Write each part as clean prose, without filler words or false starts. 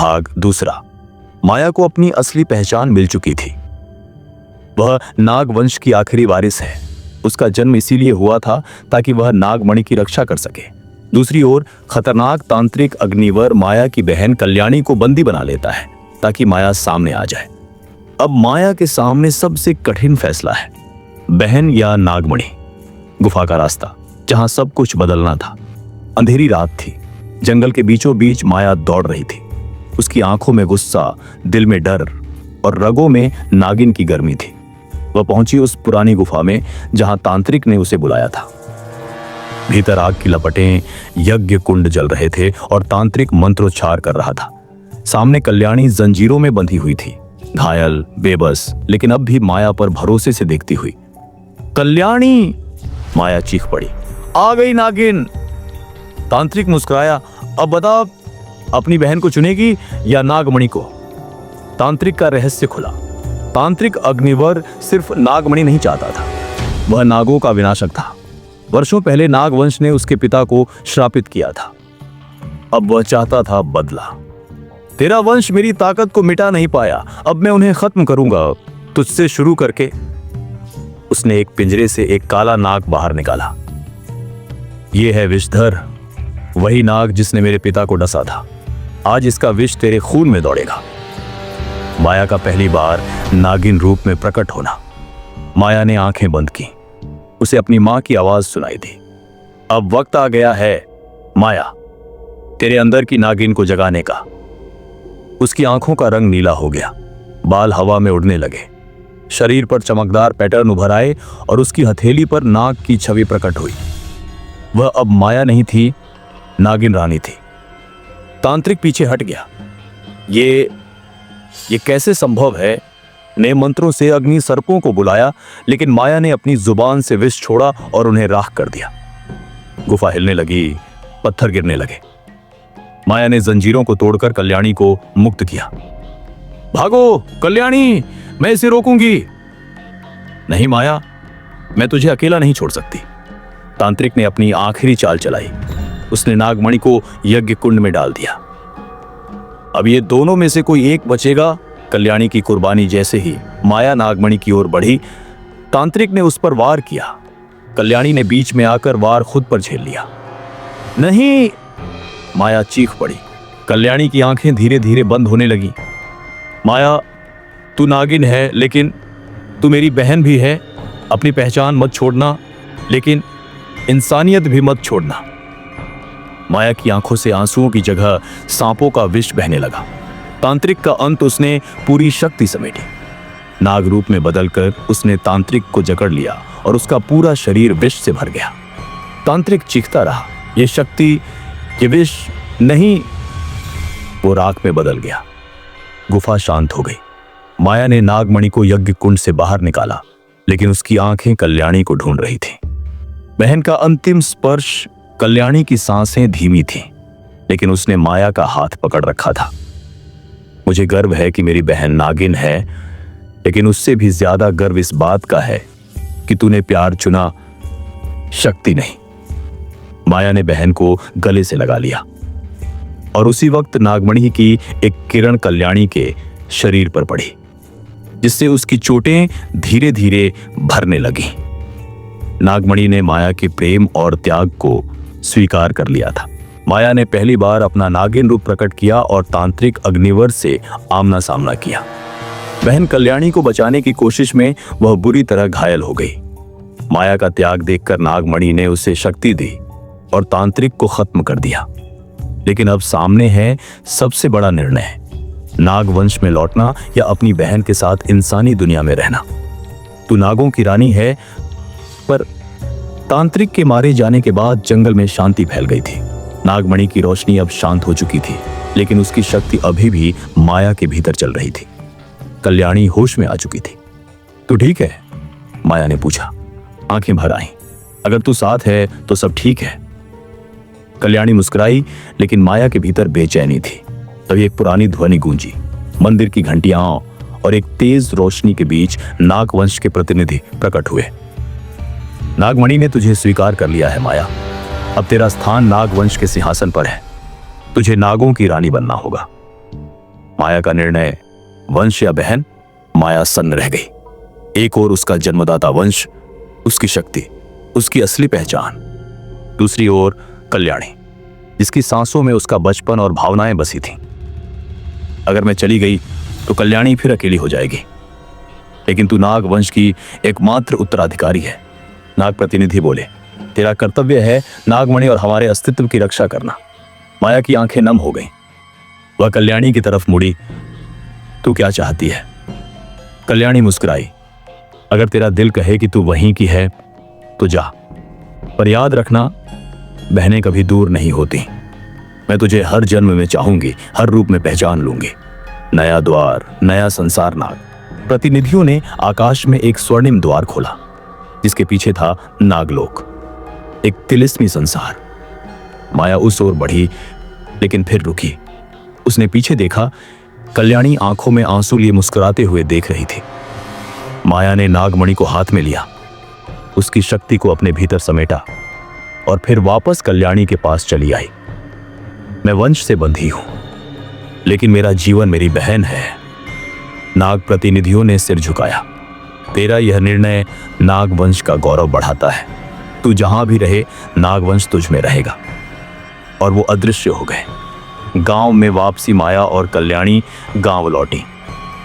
भाग दूसरा। माया को अपनी असली पहचान मिल चुकी थी। वह नागवंश की आखिरी वारिस है। उसका जन्म इसीलिए हुआ था ताकि वह नागमणि की रक्षा कर सके। दूसरी ओर खतरनाक तांत्रिक अग्निवर माया की बहन कल्याणी को बंदी बना लेता है ताकि माया सामने आ जाए। अब माया के सामने सबसे कठिन फैसला है, बहन या नागमणि। गुफा का रास्ता, जहां सब कुछ बदलना था। अंधेरी रात थी। जंगल के बीचों बीच माया दौड़ रही थी। उसकी आंखों में गुस्सा, दिल में डर और रगों में नागिन की गर्मी थी। वह पहुंची उस पुरानी गुफा में जहां तांत्रिक ने उसे बुलाया था। भीतर आग की लपटें, यज्ञ कुंड जल रहे थे और तांत्रिक मंत्रोच्चार कर रहा था। सामने कल्याणी जंजीरों में बंधी हुई थी, घायल, बेबस, लेकिन अब भी माया पर भरोसे से देखती हुई। कल्याणी! माया चीख पड़ी, आ गई नागिन। तांत्रिक मुस्कुराया, अब बता, अपनी बहन को चुनेगी या नागमणि को? तांत्रिक का रहस्य खुला। तांत्रिक अग्निवर सिर्फ नागमणि नहीं चाहता था, वह नागों का विनाशक था। वर्षों पहले नागवंश ने उसके पिता को श्रापित किया था। अब वह चाहता था बदला। तेरा वंश मेरी ताकत को मिटा नहीं पाया, अब मैं उन्हें खत्म करूंगा, तुझसे शुरू करके। उसने एक पिंजरे से एक काला नाग बाहर निकाला। यह है विषधर, वही नाग जिसने मेरे पिता को डसा था। आज इसका विष तेरे खून में दौड़ेगा। माया का पहली बार नागिन रूप में प्रकट होना। माया ने आंखें बंद की। उसे अपनी मां की आवाज सुनाई दी, अब वक्त आ गया है माया, तेरे अंदर की नागिन को जगाने का। उसकी आंखों का रंग नीला हो गया, बाल हवा में उड़ने लगे, शरीर पर चमकदार पैटर्न उभर आए और उसकी हथेली पर नाग की छवि प्रकट हुई। वह अब माया नहीं थी, नागिन रानी थी। तांत्रिक पीछे हट गया। ये कैसे संभव है? ने मंत्रों से अग्नि सर्पों को बुलाया, लेकिन माया ने अपनी जुबान से विष छोड़ा और उन्हें राख कर दिया। गुफा हिलने लगी, पत्थर गिरने लगे। माया ने जंजीरों को तोड़कर कल्याणी को मुक्त किया। भागो कल्याणी, मैं इसे रोकूंगी। नहीं माया, मैं तुझे अकेला नहीं छोड़ सकती। तांत्रिक ने अपनी आखिरी चाल चलाई। उसने नागमणि को यज्ञ कुंड में डाल दिया। अब ये दोनों में से कोई एक बचेगा। कल्याणी की कुर्बानी जैसे ही माया नागमणि की ओर बढ़ी, तांत्रिक ने उस पर वार किया। कल्याणी ने बीच में आकर वार खुद पर झेल लिया। नहीं! माया चीख पड़ी। कल्याणी की आंखें धीरे धीरे बंद होने लगी। माया, तू नागिन है, लेकिन तू मेरी बहन भी है। अपनी पहचान मत छोड़ना, लेकिन इंसानियत भी मत छोड़ना। माया की आंखों से आंसुओं की जगह सांपों का विष बहने लगा। तांत्रिक का अंत उसने पूरी शक्ति समेटी। नाग रूप में बदलकर उसने तांत्रिक को जकड़ लिया और उसका पूरा शरीर विष से भर गया। तांत्रिक चीखता रहा, ये शक्ति, ये विष नहीं। वो राख में बदल गया। गुफा शांत हो गई। माया ने नागमणि को यज्ञ कुंड से बाहर निकाला, लेकिन उसकी आंखें कल्याणी को ढूंढ रही थी। बहन का अंतिम स्पर्श। कल्याणी की सांसें धीमी थीं, लेकिन उसने माया का हाथ पकड़ रखा था। मुझे गर्व है कि मेरी बहन नागिन है, लेकिन उससे भी ज्यादा गर्व इस बात का है कि तूने प्यार चुना, शक्ति नहीं। माया ने बहन को गले से लगा लिया और उसी वक्त नागमणि की एक किरण कल्याणी के शरीर पर पड़ी, जिससे उसकी चोटें धीरे धीरे भरने लगी। नागमणि ने माया के प्रेम और त्याग को स्वीकार कर लिया था। माया ने पहली बार अपना नागिन रूप प्रकट किया और तांत्रिक अग्निवर से आमना सामना किया। बहन कल्याणी को बचाने की कोशिश में वह बुरी तरह घायल हो गई। माया का त्याग देखकर नागमणि ने उसे शक्ति दी और तांत्रिक को खत्म कर दिया। लेकिन अब सामने है सबसे बड़ा निर्णय, नागवंश में लौटना या अपनी बहन के साथ इंसानी दुनिया में रहना। तू नागों की रानी है, पर तांत्रिक के मारे जाने के बाद जंगल में शांति फैल गई थी। नागमणि की रोशनी अब शांत हो चुकी थी, लेकिन उसकी शक्ति अभी भी माया के भीतर चल रही थी। कल्याणी होश में आ चुकी थी। तू ठीक है? माया ने पूछा। आंखें भर आईं। अगर तू साथ है तो सब ठीक है। कल्याणी मुस्कुराई, लेकिन माया के भीतर बेचैनी थी। तभी एक पुरानी ध्वनि गूंजी। मंदिर की घंटियां और एक तेज रोशनी के बीच नागवंश के प्रतिनिधि प्रकट हुए। नागमणि ने तुझे स्वीकार कर लिया है माया। अब तेरा स्थान नागवंश के सिंहासन पर है। तुझे नागों की रानी बनना होगा। माया का निर्णय, वंश या बहन? माया सन्न रह गई। एक और उसका जन्मदाता वंश, उसकी शक्ति, उसकी असली पहचान। दूसरी ओर कल्याणी, जिसकी सांसों में उसका बचपन और भावनाएं बसी थीं। अगर मैं चली गई तो कल्याणी फिर अकेली हो जाएगी। लेकिन तू नाग वंश की एकमात्र उत्तराधिकारी है। नाग प्रतिनिधि बोले, तेरा कर्तव्य है नागमणि और हमारे अस्तित्व की रक्षा करना। माया की आंखें नम हो गईं। वह कल्याणी की तरफ मुड़ी। तू क्या चाहती है? कल्याणी मुस्कुराई। अगर तेरा दिल कहे कि तू वहीं की है तो जा, पर याद रखना, बहनें कभी दूर नहीं होती। मैं तुझे हर जन्म में चाहूंगी, हर रूप में पहचान लूंगी। नया द्वार, नया संसार। नाग प्रतिनिधियों ने आकाश में एक स्वर्णिम द्वार खोला, जिसके पीछे था नागलोक, एक तिलिस्मी संसार। माया उस ओर बढ़ी, लेकिन फिर रुकी। उसने पीछे देखा। कल्याणी आंखों में आंसू लिए मुस्कुराते हुए देख रही थी। माया ने नागमणि को हाथ में लिया, उसकी शक्ति को अपने भीतर समेटा और फिर वापस कल्याणी के पास चली आई। मैं वंश से बंधी हूं, लेकिन मेरा जीवन मेरी बहन है। नाग प्रतिनिधियों ने सिर झुकाया। तेरा यह निर्णय नाग वंश का गौरव बढ़ाता है। तू जहां भी रहे, नागवंश तुझ में रहेगा। और वो अदृश्य हो गए। गांव में वापसी। माया और कल्याणी गांव लौटी।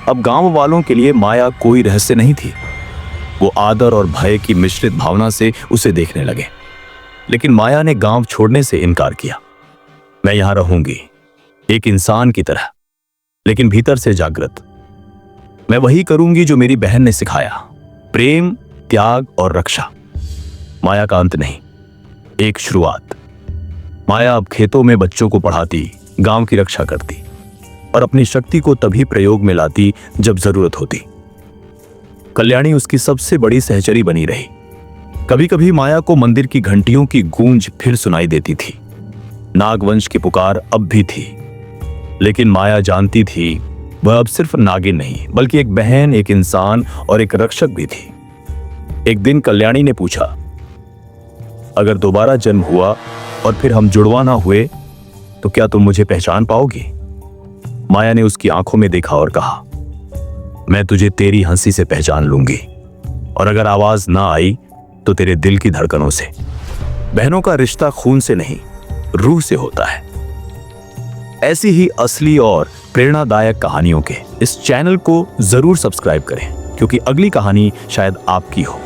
अब गांव वालों के लिए माया कोई रहस्य नहीं थी। वो आदर और भय की मिश्रित भावना से उसे देखने लगे। लेकिन माया ने गांव छोड़ने से इनकार किया। मैं यहां रहूंगी, एक इंसान की तरह, लेकिन भीतर से जागृत। मैं वही करूंगी जो मेरी बहन ने सिखाया, प्रेम, त्याग और रक्षा। माया का अंत नहीं, एक शुरुआत। माया अब खेतों में बच्चों को पढ़ाती, गांव की रक्षा करती और अपनी शक्ति को तभी प्रयोग में लाती जब जरूरत होती। कल्याणी उसकी सबसे बड़ी सहचरी बनी रही। कभी कभी माया को मंदिर की घंटियों की गूंज फिर सुनाई देती थी। नागवंश की पुकार अब भी थी, लेकिन माया जानती थी वह अब सिर्फ नागिन नहीं, बल्कि एक बहन, एक इंसान और एक रक्षक भी थी। एक दिन कल्याणी ने पूछा, अगर दोबारा जन्म हुआ और फिर हम जुड़वा ना हुए तो क्या तुम मुझे पहचान पाओगी? माया ने उसकी आंखों में देखा और कहा, मैं तुझे तेरी हंसी से पहचान लूंगी, और अगर आवाज ना आई तो तेरे दिल की धड़कनों से। बहनों का रिश्ता खून से नहीं, रूह से होता है। ऐसी ही असली और प्रेरणादायक कहानियों के इस चैनल को जरूर सब्सक्राइब करें, क्योंकि अगली कहानी शायद आपकी हो।